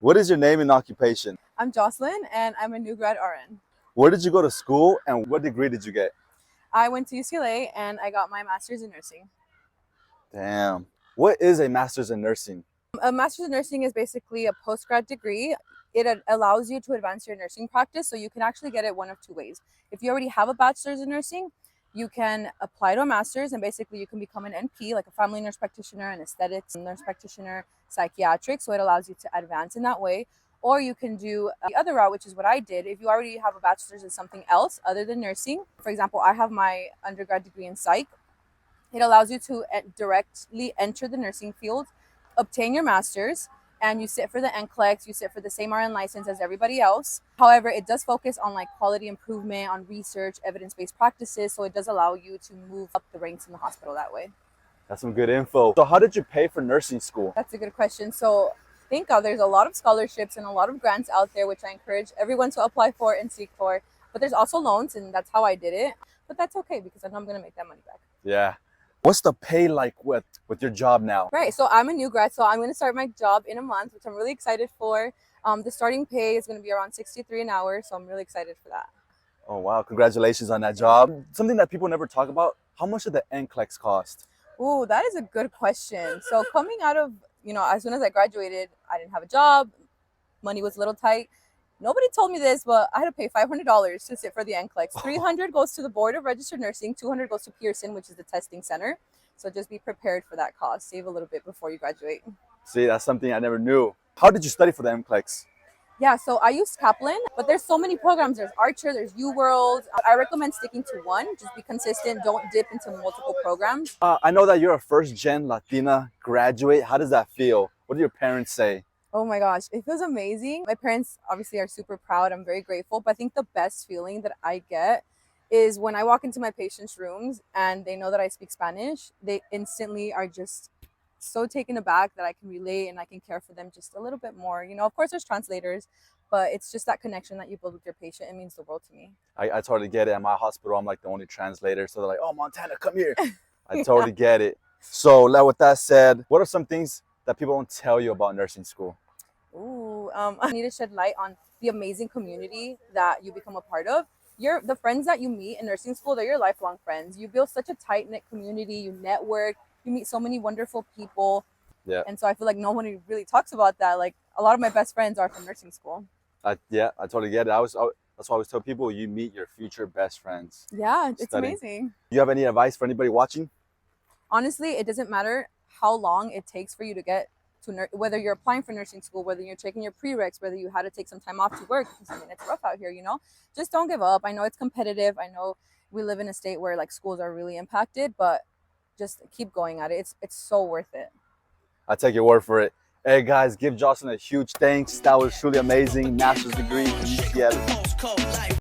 What is your name and occupation? I'm Jocelyn, and I'm a new grad RN. Where did you go to school and what degree did you get? I went to UCLA and I got my master's in nursing. Damn. What is a master's in nursing? A master's in nursing is basically a post-grad degree. It allows you to advance your nursing practice, so you can actually get it one of two ways. If you already have a bachelor's in nursing, you can apply to a master's and basically you can become an NP, like a family nurse practitioner, an aesthetics nurse practitioner, psychiatric, so it allows you to advance in that way. Or you can do the other route, which is what I did. If you already have a bachelor's in something else other than nursing, for example, I have my undergrad degree in psych. It allows you to directly enter the nursing field, obtain your master's, and you sit for the NCLEX, you sit for the same RN license as everybody else. However, it does focus on like quality improvement, on research, evidence-based practices, so it does allow you to move up the ranks in the hospital that way. That's some good info. So how did you pay for nursing school? That's a good question. So think of, there's a lot of scholarships and a lot of grants out there, which I encourage everyone to apply for and seek for. But there's also loans, and that's how I did it. But that's okay because I know I'm going to make that money back. Yeah. What's the pay like with your job now? Right. So I'm a new grad, so I'm going to start my job in a month, which I'm really excited for. The starting pay is going to be around $63 an hour, so I'm really excited for that. Oh, wow. Congratulations on that job. Something that people never talk about, how much did the NCLEX cost? Ooh, that is a good question. So coming out of, as soon as I graduated, I didn't have a job. Money was a little tight. Nobody told me this, but I had to pay $500 to sit for the NCLEX. $300 goes to the Board of Registered Nursing, $200 goes to Pearson, which is the testing center. So just be prepared for that cost. Save a little bit before you graduate. See, that's something I never knew. How did you study for the NCLEX? Yeah, so I used Kaplan, but there's so many programs. There's Archer, there's UWorld. I recommend sticking to one. Just be consistent. Don't dip into multiple programs. I know that you're a first-gen Latina graduate. How does that feel? What do your parents say? Oh my gosh, it feels amazing. My parents obviously are super proud. I'm very grateful. But I think the best feeling that I get is when I walk into my patients' rooms and they know that I speak Spanish. They instantly are just so taken aback that I can relate and I can care for them just a little bit more. Of course there's translators, but it's just that connection that you build with your patient. It means the world to me. I totally get it. At my hospital, I'm like the only translator. So they're like, oh, Montana, come here. I totally get it. So with that said, what are some things that people don't tell you about nursing school? I need to shed light on the amazing community that you become a part of. The friends that you meet in nursing school, they're your lifelong friends. You build such a tight-knit community, you network, you meet so many wonderful people. Yeah. And so I feel like no one really talks about that. Like a lot of my best friends are from nursing school. Yeah, I totally get it. That's why I always tell people you meet your future best friends. Yeah, it's amazing. Do you have any advice for anybody watching? Honestly, it doesn't matter how long it takes for you to get to whether you're applying for nursing school, whether you're taking your prereqs, whether you had to take some time off to work. Because, it's rough out here, Just don't give up. I know it's competitive. I know we live in a state where like schools are really impacted, but just keep going at it. It's so worth it. I take your word for it. Hey guys, give Jocelyn a huge thanks. That was truly amazing. Master's degree from UCLA.